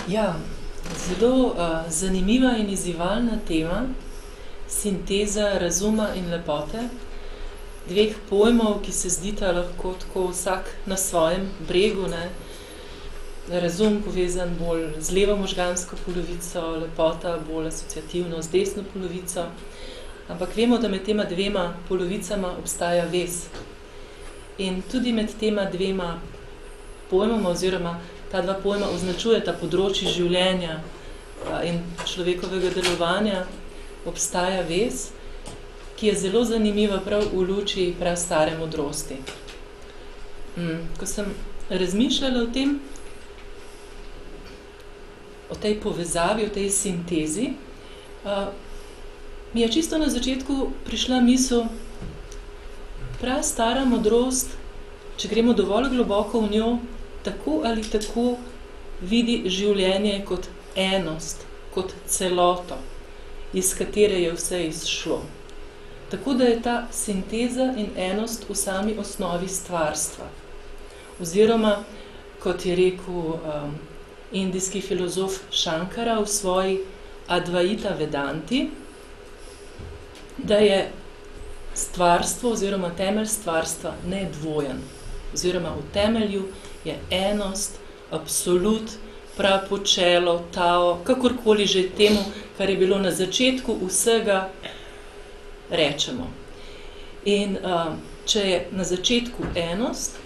Ja, zelo zanimiva in izzivalna tema, sinteza razuma in lepote, dveh pojmov, ki se zdita lahko tako vsak na svojem bregu, ne? Razum povezan bolj z levo možgansko polovico, lepota bolj asociativno z desno polovico, ampak vemo, da med tema dvema polovicama obstaja vez. In tudi med tema dvema pojmoma oziroma ta dva pojma označujeta področje življenja in človekovega delovanja, obstaja vez, ki je zelo zanimiva prav v luči prastare modrosti. Ko sem razmišljala o tem, o tej povezavi, o tej sintezi, mi je čisto na začetku prišla misel, prastara modrost, če gremo dovolj globoko v njo, tako ali tako vidi življenje kot enost, kot celoto, iz katere je vse izšlo. Tako da je ta sinteza in enost v sami osnovi stvarstva. Oziroma, kot je rekel indijski filozof Shankara v svoji Advaita Vedanti, da je stvarstvo oziroma temelj stvarstva nedvojen. Oziroma v temelju je enost, absolut, prapočelo, tao, kakorkoli že temu, kar je bilo na začetku vsega, rečemo. In če je na začetku enost,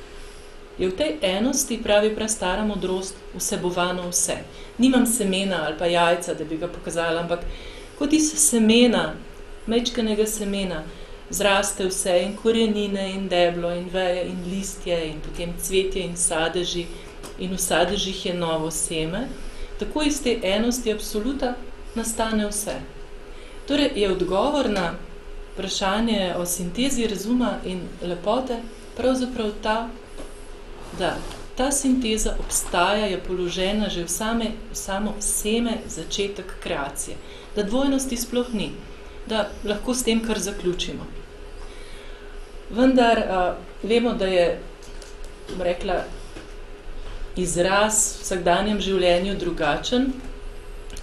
je v tej enosti, pravi prastara modrost, vsebovano vse. Nimam semena ali pa jajca, da bi ga pokazala, ampak kot iz semena, majčkanega semena, zraste vse in korenine in deblo in veje in listje in potem cvetje in sadeži in v sadežih je novo seme, tako iz te enosti absoluta nastane vse. Torej je odgovor na vprašanje o sintezi razuma in lepote pravzaprav ta, da ta sinteza obstaja, je položena že v samo seme začetek kreacije. Da dvojnosti sploh ni, da lahko s tem kar zaključimo. Vendar vemo, da je, bom rekla, izraz v vsakdanjem življenju drugačen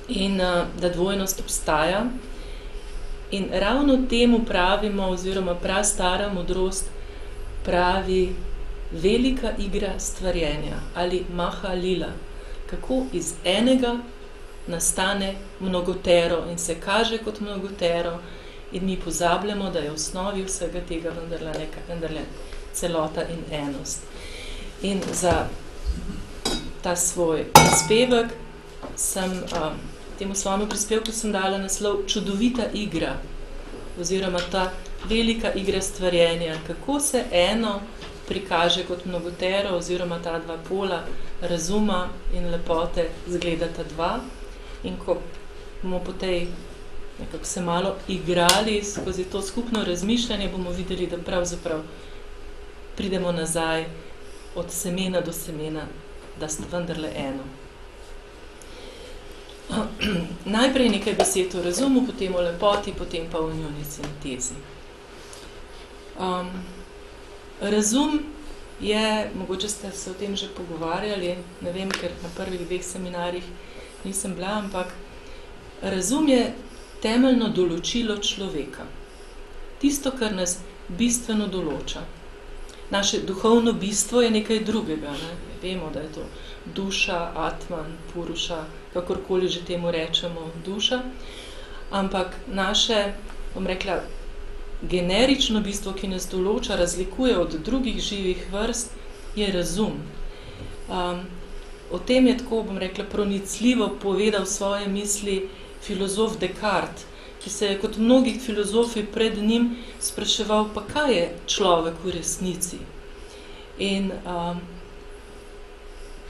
in da dvojnost obstaja. In ravno temu pravimo, oziroma prastara modrost pravi velika igra stvarjenja ali maha lila, kako iz enega nastane mnogotero in se kaže kot mnogotero in mi pozabljamo, da je v osnovi vsega tega vendarle celota in enost. In za ta svoj prispevek sem, temu svojemu prispevku sem dala naslov Čudovita igra, oziroma ta velika igra stvarjenja, kako se eno prikaže kot mnogotero, oziroma ta dva pola razuma in lepote zgledata dva. In ko bomo po tej nekako se malo igrali skozi to skupno razmišljanje, bomo videli, da pravzaprav pridemo nazaj od semena do semena, da sta vendarle eno. Najprej nekaj besed o razumu, potem o lepoti, potem pa o njuni sintezi. Razum je, mogoče ste se o tem že pogovarjali, ne vem, ker na prvih dveh seminarjih nisem bila, ampak razum je temeljno določilo človeka. Tisto, kar nas bistveno določa. Naše duhovno bistvo je nekaj drugega. Ne? Vemo, da je to duša, atman, puruša, kakorkoli že temu rečemo duša. Ampak naše, bom rekla, generično bistvo, ki nas določa, razlikuje od drugih živih vrst, je razum. O tem je tako, bom rekla, pronicljivo povedal svoje misli filozof Descartes, ki se je kot mnogih filozofi pred njim spraševal, pa kaj je človek v resnici? In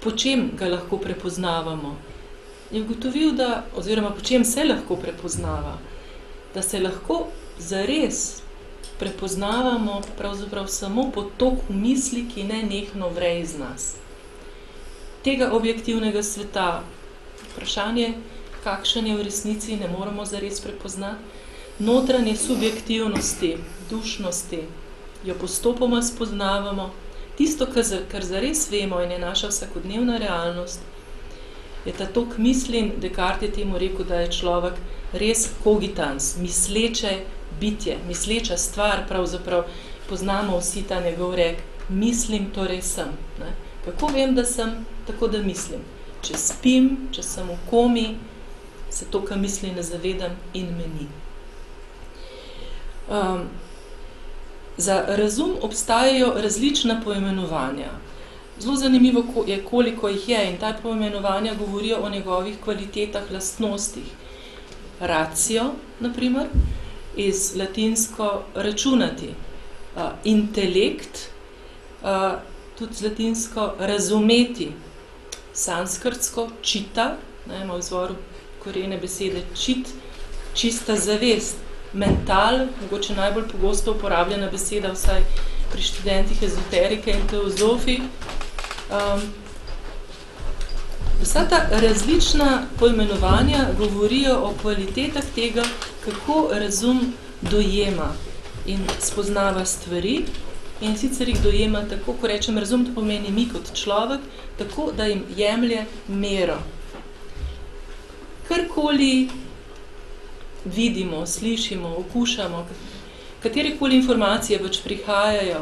po čem ga lahko prepoznavamo? Je ugotovil, da, oziroma po čem se lahko prepoznava? Da se lahko zares prepoznavamo pravzaprav samo po toku misli, ki nenehno vre iz nas. Tega objektivnega sveta, vprašanje, kakšen je v resnici, ne moramo zares prepoznati. Notranje subjektivnosti, dušnosti, jo postopoma spoznavamo. Tisto, kar zares vemo in je naša vsakodnevna realnost, je ta tok mislim, Descartes je temu rekel, da je človek res cogitans, misleče bitje, misleča stvar, pravzaprav poznamo vsi ta njegov rek, mislim, torej sem. Ne? Kako vem, da sem? Tako, da mislim. Če spim, če sem v komi, se to, kar misli, ne zavedam in me ni. Za razum obstajajo različna poimenovanja. Zelo zanimivo je, koliko jih je, in ta poimenovanja govorijo o njegovih kvalitetah, lastnostih. Ratio, na primer, iz latinsko računati. Intelekt, tudi z latinsko razumeti. Sanskrtsko čita, ima v izvoru korene besede čit, čista zavest. Mental, mogoče najbolj pogosto uporabljena beseda, vsaj pri študentih ezoterike in teozofi. Vsa ta različna poimenovanja govorijo o kvalitetah tega, kako razum dojema in spoznava stvari, in sicer jih dojema tako, ko rečem razum, to pomeni mi kot človek, tako, da jim jemlje mero. Karkoli vidimo, slišimo, okušamo, katerekoli informacije pač prihajajo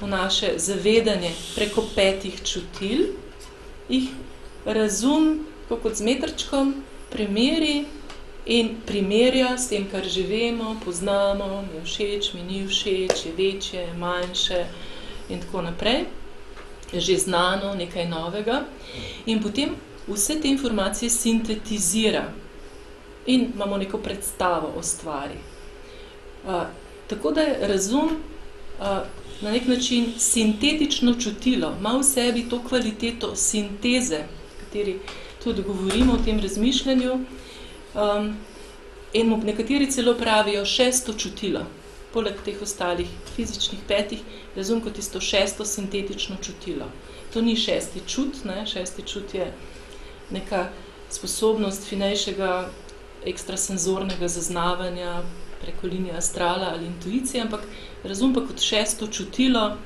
v naše zavedanje preko 5 čutil, jih razum, kot z metrčkom, premeri in primerja s tem, kar že vemo, poznamo, mi je všeč, mi ni všeč, je večje, manjše in tako naprej. Je že znano, nekaj novega. In potem vse te informacije sintetizira in imamo neko predstavo o stvari. Tako da je razum na nek način sintetično čutilo, ima v sebi to kvaliteto sinteze, kateri tudi govorimo o tem razmišljanju, in nekateri celo pravijo 6. čutilo, poleg teh ostalih fizičnih 5, razum kot tisto 6. sintetično čutilo. To ni 6. čut, ne? 6. čut je neka sposobnost finejšega ekstrasenzornega zaznavanja preko linije astrala ali intuicije, ampak razum pa kot 6. čutilo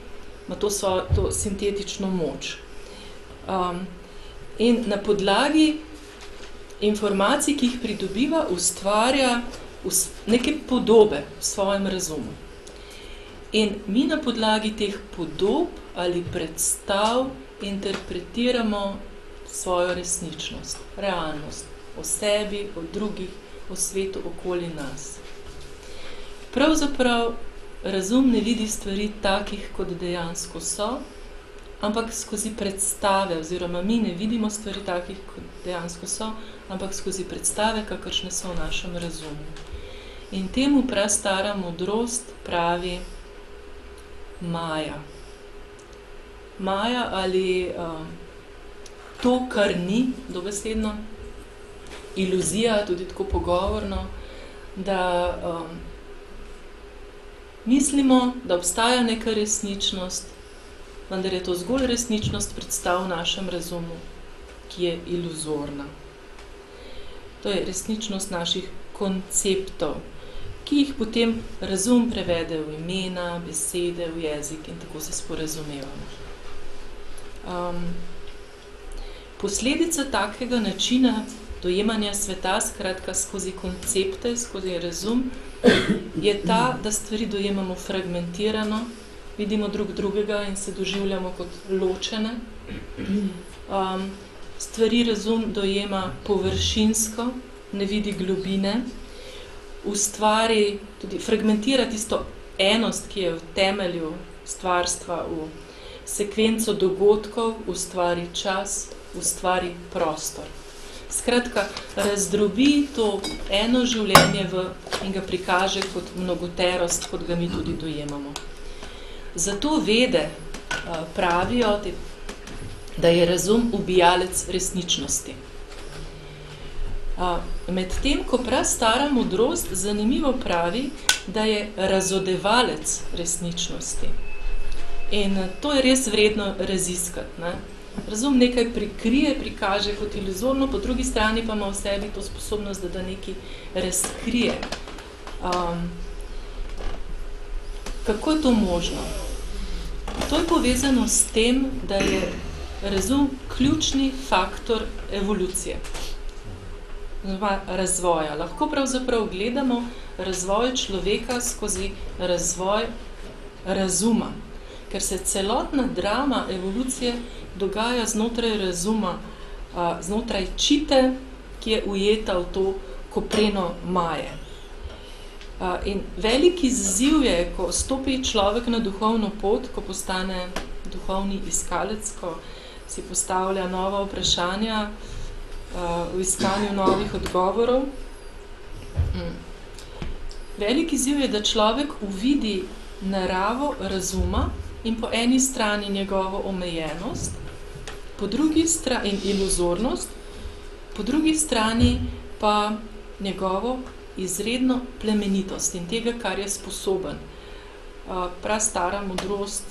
ima to sintetično moč. In na podlagi informacij, ki jih pridobiva, ustvarja neke podobe v svojem razumu. In mi na podlagi teh podob ali predstav interpretiramo svojo resničnost, realnost, o sebi, o drugih, o svetu okoli nas. Pravzaprav razum ne vidi stvari takih, kot dejansko so, ampak skozi predstave, oziroma mi ne vidimo stvari takih, kot dejansko so, ampak skozi predstave, kakršne so v našem razumu. In temu prastara modrost pravi Maja. Maja ali to, kar ni, dobesedno, iluzija, tudi tako pogovorno, da mislimo, da obstaja neka resničnost, vendar je to zgolj resničnost predstav v našem razumu, ki je iluzorna. To je resničnost naših konceptov, ki jih potem razum prevede v imena, besede, v jezik in tako se sporazumevamo. Posledica takega načina dojemanja sveta, skratka skozi koncepte, skozi razum, je ta, da stvari dojemamo fragmentirano, vidimo drug drugega in se doživljamo kot ločene. Stvari razum dojema površinsko, ne vidi globine, ustvari, tudi fragmentira tisto enost, ki je v temelju stvarstva, v sekvenco dogodkov, ustvari čas, ustvari prostor. Skratka, razdrobi to eno življenje in ga prikaže kot mnogoterost, kot ga mi tudi dojemamo. Zato vede pravijo, da je razum ubijalec resničnosti. Medtem, ko prastara modrost zanimivo pravi, da je razodevalec resničnosti. In to je res vredno raziskati, ne? Razum nekaj prikrije, prikaže kot iluzorno, po drugi strani pa ima v sebi to sposobnost, da nekaj razkrije. Kako je to možno? To je povezano s tem, da je razum ključni faktor evolucije, razvoja. Lahko pravzaprav gledamo razvoj človeka skozi razvoj razuma, ker se celotna drama evolucije dogaja znotraj razuma, znotraj čite, ki je ujeta v to kopreno maje. In veliki izziv je, ko stopi človek na duhovno pot, ko postane duhovni iskalec, ko si postavlja nova vprašanja v iskanju novih odgovorov. Veliki izziv je, da človek uvidi naravo razuma in po eni strani njegovo omejenost, po drugi strani in iluzornost, po drugi strani pa njegovo izredno plemenitost in tega, kar je sposoben. Prastara modrost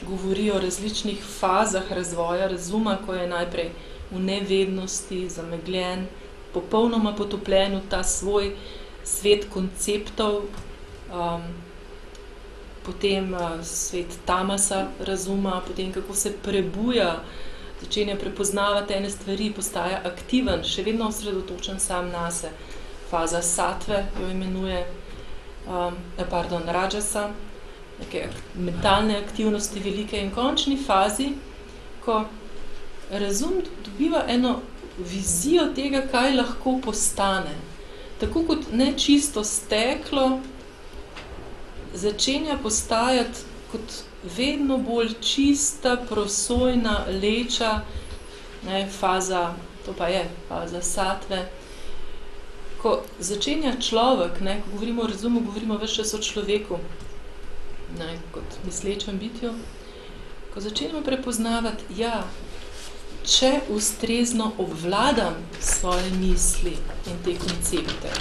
govori o različnih fazah razvoja razuma, ko je najprej v nevednosti, zamegljen, popolnoma potopljen v ta svoj svet konceptov, potem svet tamasa razuma, potem kako se prebuja, začenja prepoznavati ene stvari, postaja aktiven, še vedno osredotočen sam nase. Faza satve jo imenuje, rajasa, neke mentalne aktivnosti velike in končni fazi, ko razum dobiva eno vizijo tega, kaj lahko postane. Tako kot nečisto steklo začenja postajati kot vedno bolj čista, prosojna, leča, faza, to pa je faza satve. Ko začenja človek, ko govorimo o razumu, govorimo ves čas o človeku, kot mislečem bitju, ko začenjamo prepoznavati, če ustrezno obvladam svoje misli in te koncepte,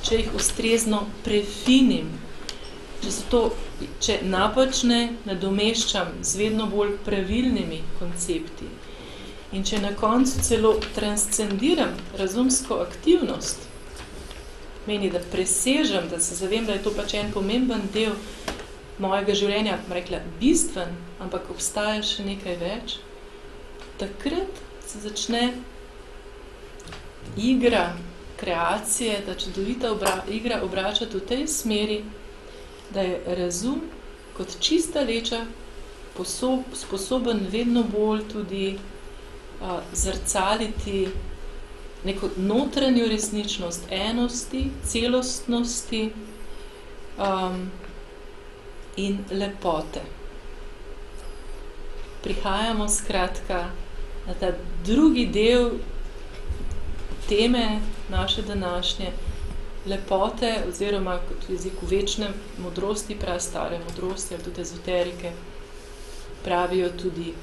če jih ustrezno prefinim, če napačne nadomeščam z vedno bolj pravilnimi koncepti in če na koncu celo transcendiram razumsko aktivnost, meni, da presežem, da se zavem, da je to pač en pomemben del mojega življenja, rekla, bistven, ampak obstaja še nekaj več, takrat se začne igra kreacije, ta čudovita igra obračati v tej smeri, da je razum kot čista leča sposoben vedno bolj tudi zrcaliti neko notranjo resničnost enosti, celostnosti in lepote. Prihajamo skratka na ta drugi del teme naše današnje lepote, oziroma kot v jeziku večne modrosti, prastare modrosti ali tudi ezoterike, pravijo tudi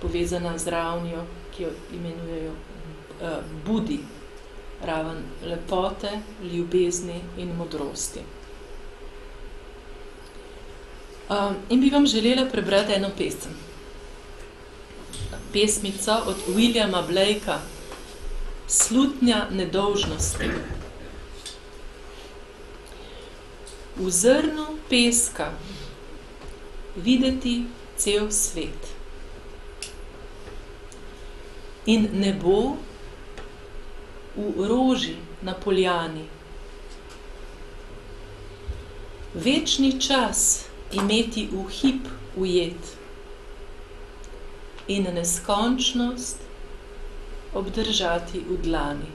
povezana z ravnijo, ki jo imenujejo Budi, raven lepote, ljubezni in modrosti. In bi vam želela prebrati eno pesem. Pesmico od Williama Blakea, Slutnja nedolžnosti. V zrnu peska videti cel svet. In nebo v roži na poljani. Večni čas imeti v hip ujet in neskončnost obdržati v dlani.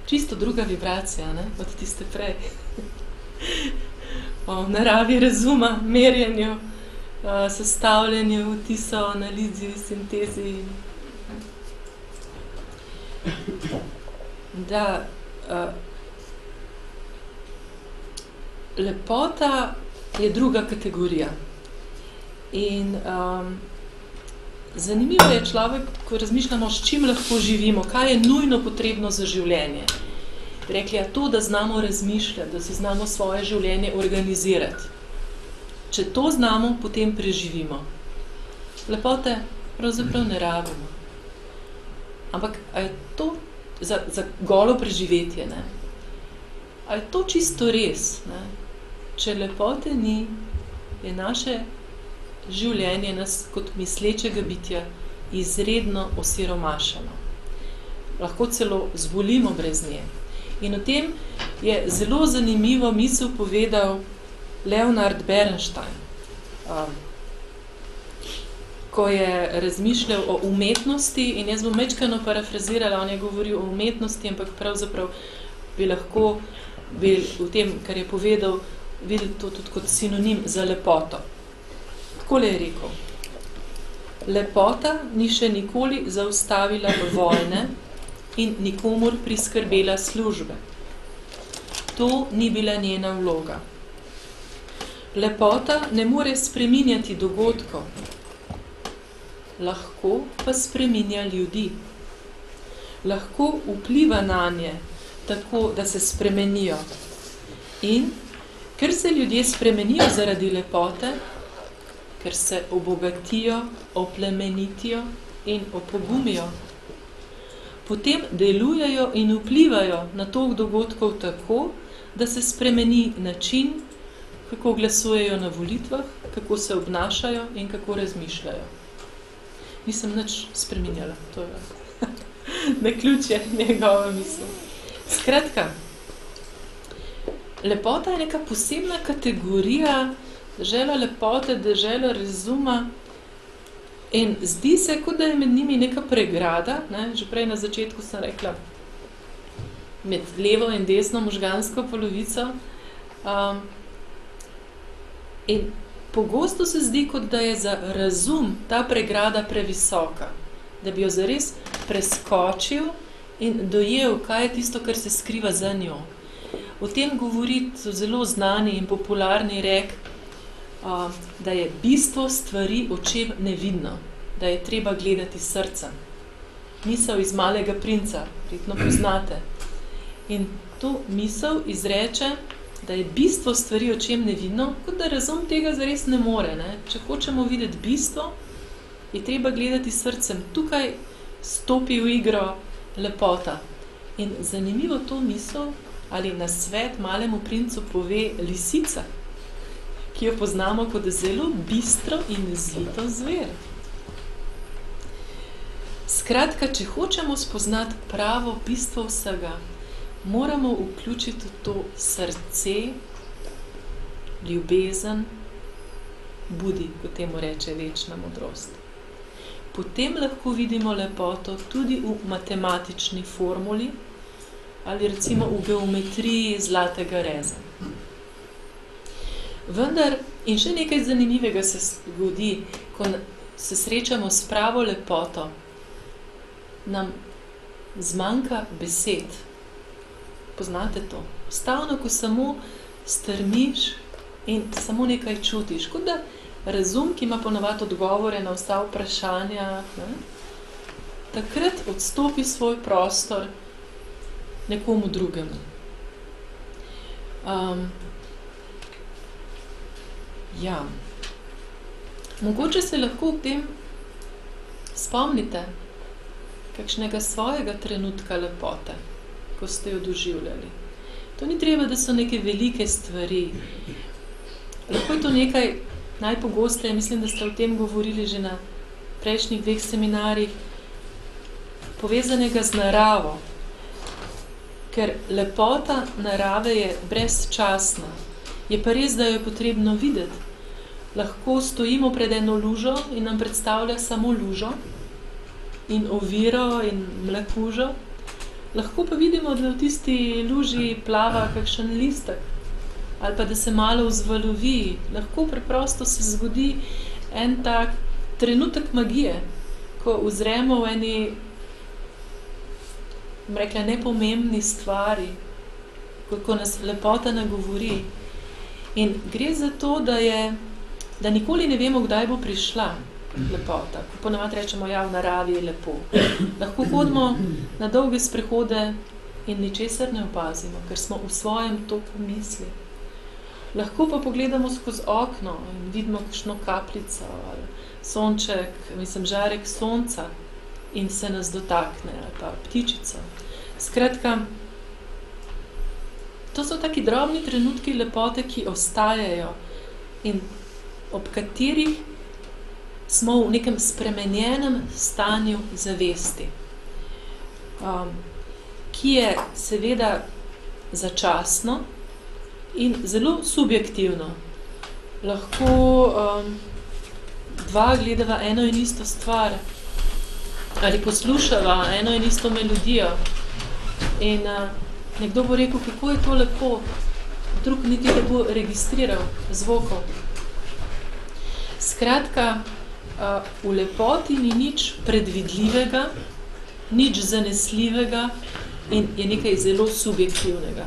Čisto druga vibracija, od tiste prej. O naravi razuma, merjenju, sestavljanju, vtisov, analizi, sintezi. Da, lepota je druga kategorija. In zanimivo je človek, ko razmišljamo, s čim lahko živimo, kaj je nujno potrebno za življenje. Rekli, to, da znamo razmišljati, da si znamo svoje življenje organizirati. Če to znamo, potem preživimo. Lepote pravzaprav ne rabimo. Ampak, a je to za golo preživetje, a je to čisto res? Če lepote ni, je naše življenje nas kot mislečega bitja izredno osiromašeno. Lahko celo zbolimo brez nje. In o tem je zelo zanimivo misel povedal Leonard Bernstein, ko je razmišljal o umetnosti, in jaz bom majčkeno parafrazirala, on je govoril o umetnosti, ampak pravzaprav bi lahko v tem, kar je povedal, videli to tudi kot sinonim za lepoto. Takole je rekel: lepota ni še nikoli zaustavila vojne in nikomur priskrbela službe. To ni bila njena vloga. Lepota ne more spreminjati dogodkov, lahko pa spreminja ljudi. Lahko vpliva nanje tako, da se spremenijo. In ker se ljudje spremenijo zaradi lepote, ker se obogatijo, oplemenitijo in opogumijo, potem delujejo in vplivajo na tok dogodkov tako, da se spremeni način, kako glasujejo na volitvah, kako se obnašajo in kako razmišljajo. Nisem nič spreminjala, to je naključje njegova misel. Skratka, lepota je neka posebna kategorija, dežela lepote, dežela razuma, in zdi se, kot da je med njimi neka pregrada, ne? Že prej na začetku sem rekla, med levo in desno možgansko polovico. In pogosto se zdi, kot da je za razum ta pregrada previsoka, da bi jo zares preskočil in dojel, kaj je tisto, kar se skriva za njo. O tem govori zelo znani in popularni rek, da je bistvo stvari očem nevidno, da je treba gledati srcem. Misel iz Malega princa, verjetno poznate. In to misel izreče, da je bistvo stvari očem nevidno, kot da razum tega zares ne more. Ne? Če hočemo videti bistvo, je treba gledati srcem. Tukaj stopi v igro lepota. In zanimivo to misel ali nasvet Malemu princu pove lisica, ki jo poznamo kot zelo bistro in zvito zver. Skratka, če hočemo spoznati pravo bistvo vsega, moramo vključiti v to srce, ljubezen, budi, kot temu reče večna modrost. Potem lahko vidimo lepoto tudi v matematični formuli ali recimo v geometriji zlatega reza. Vendar, in še nekaj zanimivega se zgodi, ko se srečamo s pravo lepoto, nam zmanjka besed. Poznate to? Stavno, ko samo strmiš in samo nekaj čutiš, kot da razum, ki ima ponovadi odgovore na vsa vprašanja, ne? Takrat odstopi svoj prostor nekomu drugemu. Ja. Mogoče se lahko v tem spomnite kakšnega svojega trenutka lepote, ko ste jo doživljali. To ni treba, da so neke velike stvari. Lahko je to nekaj najpogosteje, mislim, da ste o tem govorili že na prejšnjih 2 seminarjih, povezanega z naravo. Ker lepota narave je brezčasna. Je pa res, da jo je potrebno videti. Lahko stojimo pred eno lužo in nam predstavlja samo lužo in oviro in mlekužo. Lahko pa vidimo, da v tisti luži plava kakšen listek ali pa da se malo vzvalovi. Lahko preprosto se zgodi en tak trenutek magije, ko uzremo v eni, rekla, nepomembni stvari, ko nas lepota nagovori. In gre za to, da nikoli ne vemo, kdaj bo prišla lepota. Ko ponavadi rečemo, ja, v naravi je lepo. Lahko hodimo na dolge sprehode in ničesar ne opazimo, ker smo v svojem toku misli. Lahko pa pogledamo skozi okno in vidimo kakšno kapljico ali sonček, žarek sonca in se nas dotakne, ali pa ptičica. Skratka, to so taki drobni trenutki lepote, ki ostajajo. In ob katerih smo v nekem spremenjenem stanju zavesti, ki je seveda začasno in zelo subjektivno. Lahko dva gledava eno in isto stvar ali poslušava eno in isto melodijo in nekdo bo rekel, kako je to lepo, drug niti ne bo registriral zvokov. Skratka, v lepoti ni nič predvidljivega, nič zanesljivega in je nekaj zelo subjektivnega.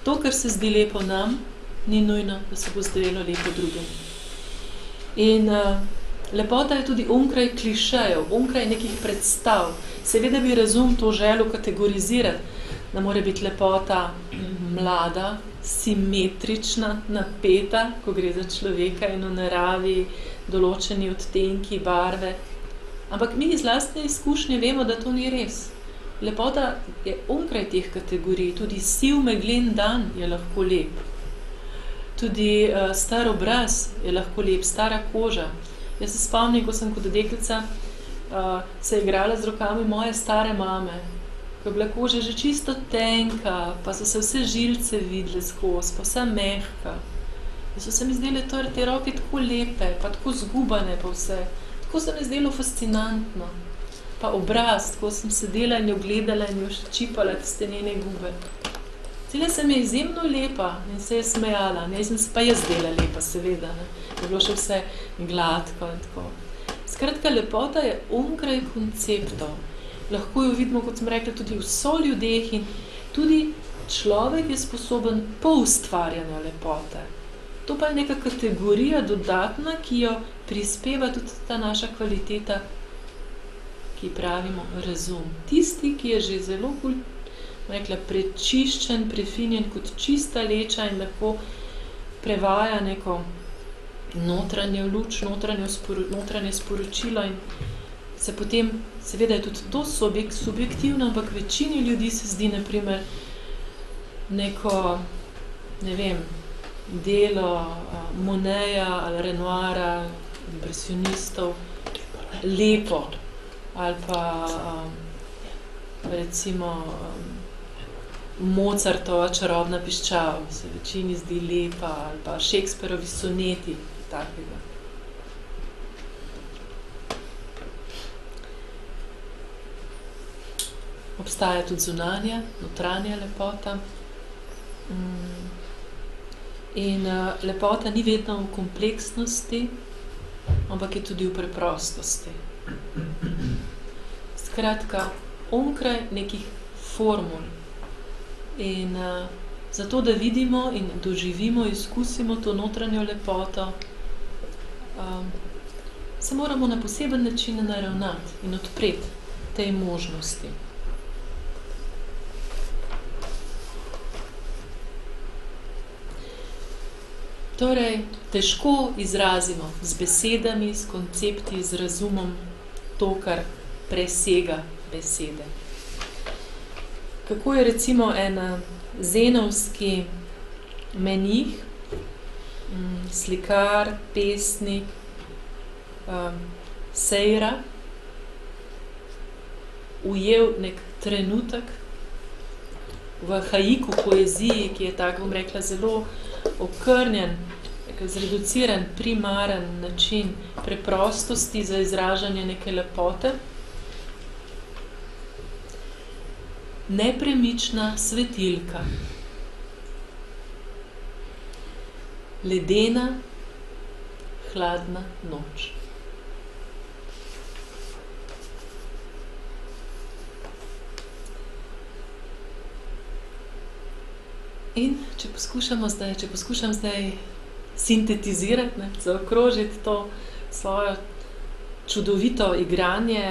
To, kar se zdi lepo nam, ni nujno, da se bo zdelo lepo drugim. In lepota je tudi onkraj klišejev, onkraj nekih predstav. Seveda bi razum to želel kategorizirati, da mora biti lepota mlada, simetrična, napeta, ko gre za človeka in v naravi, določeni odtenki, barve. Ampak mi iz lastne izkušnje vemo, da to ni res. Lepota je onkraj teh kategorij, tudi siv meglen dan je lahko lep. Tudi star obraz je lahko lep, stara koža. Jaz se spomnim, ko sem kot deklica se igrala z rokami moje stare mame, ko je bila koža že čisto tenka, pa so se vse žilce videle skozi, pa vsa mehka. In so se mi zdele te roke tako lepe, pa tako zgubane pa vse. Tako se mi zdelo fascinantno. Pa obraz, tako sem sedela in jo gledala in jo še čipala tiste njene gube. Cela se mi je izjemno lepa in se je smejala. Ne, sem se pa jaz zdela lepa, seveda. Ne. Je bilo še vse gladko in tako. Skratka, lepota je onkraj konceptov. Lahko jo vidimo, kot sem rekla, tudi v soljudeh in tudi človek je sposoben poustvarjanja lepote. To pa je neka kategorija dodatna, ki jo prispeva tudi ta naša kvaliteta, ki pravimo razum. Tisti, ki je že zelo prečiščen, prefinjen kot čista leča in lahko prevaja neko notranjo luč, notranje sporočilo in se potem, seveda je tudi to subjektivno, ampak večini ljudi se zdi, na primer, neko, ne vem, delo Moneja ali Renoira, impresionistov, lepo. Ali pa recimo Mozartova Čarobna piščal se večini zdi lepa, ali pa Shakespearovi soneti, takega. Obstaja tudi zunanja, notranja lepota. In lepota ni vedno v kompleksnosti, ampak je tudi v preprostosti. Skratka, onkraj nekih formul. In zato, da vidimo in doživimo, izkusimo to notranjo lepoto, se moramo na poseben način naravnati in odpreti tej možnosti. Torej, težko izrazimo z besedami, s koncepti, z razumom to, kar presega besede. Kako je recimo en zenovski menih, slikar, pesnik, Sejra, ujel nek trenutek v haiku poeziji, ki je tako, bom rekla, zelo okrnjen, zreduciran, primaren način preprostosti za izražanje neke lepote. Nepremična svetilka. Ledena, hladna noč. In če poskušam zdaj sintetizirati, zaokrožiti to svojo čudovito igranje,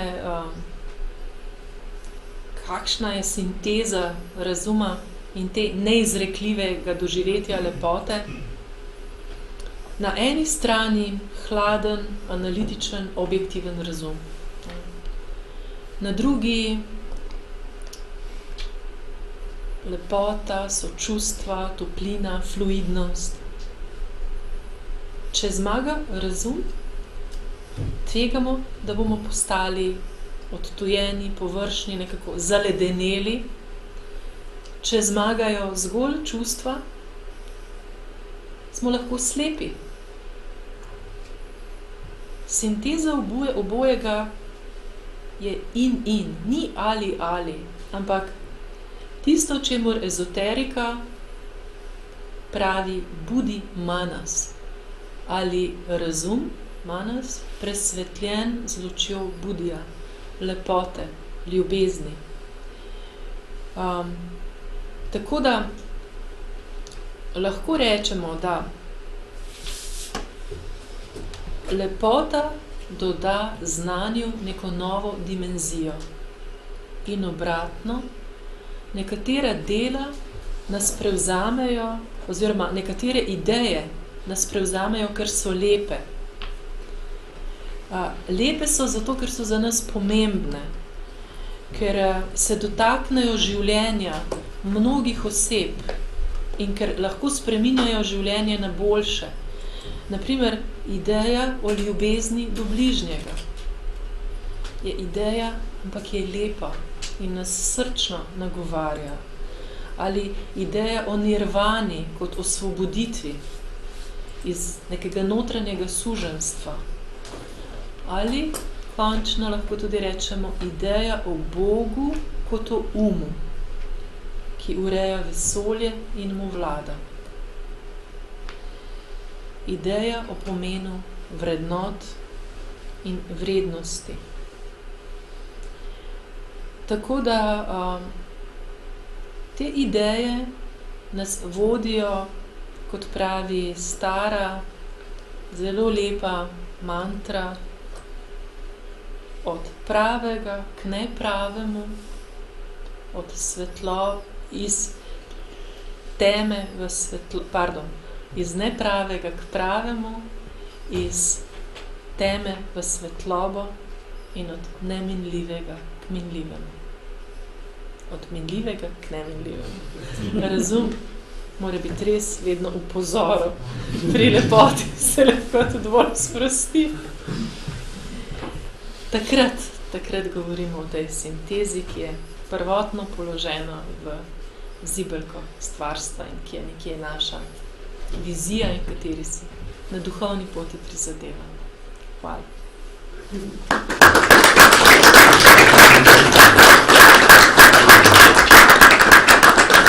kakšna je sinteza razuma in te neizrekljivega doživetja lepote. Na eni strani hladen, analitičen, objektiven razum. Na drugi lepota, sočustva, toplina, fluidnost, če zmaga razum, tvegamo, da bomo postali odtujeni, površni, nekako zaledeneli. Če zmagajo zgolj čustva, smo lahko slepi. Sinteza obojega je in, ni ali, ampak tisto, čemur ezoterika pravi budi manas, ali razum, manas, presvetljen z lučjo budija, lepote, ljubezni. Tako da lahko rečemo, da lepota doda znanju neko novo dimenzijo. In obratno, nekatera dela nas prevzamejo, oziroma nekatere ideje nas prevzamejo, ker so lepe. Lepe so zato, ker so za nas pomembne, ker se dotaknejo življenja mnogih oseb in ker lahko spreminjajo življenje na boljše. Naprimer, ideja o ljubezni do bližnjega je ideja, ampak je lepa in nas srčno nagovarja. Ali ideja o nirvani kot osvoboditvi iz nekega notranjega suženjstva. Ali končno lahko tudi rečemo ideja o Bogu kot o umu, ki ureja vesolje in mu vlada. Ideja o pomenu vrednot in vrednosti. Tako da te ideje nas vodijo, kot pravi stara, zelo lepa mantra, od pravega k nepravemu, od iz teme v iz nepravega k pravemu, iz teme v svetlobo in od neminljivega k minljivemu. Od minljivega k neminljivemu. Razum mora biti res vedno v pozoru. Pri lepoti se lahko tudi bolj sprosti. Takrat govorimo o tej sintezi, ki je prvotno položena v zibelko stvarstva in ki je nekje naša vizija in kateri si na duhovni poti prizadevamo. Hvala.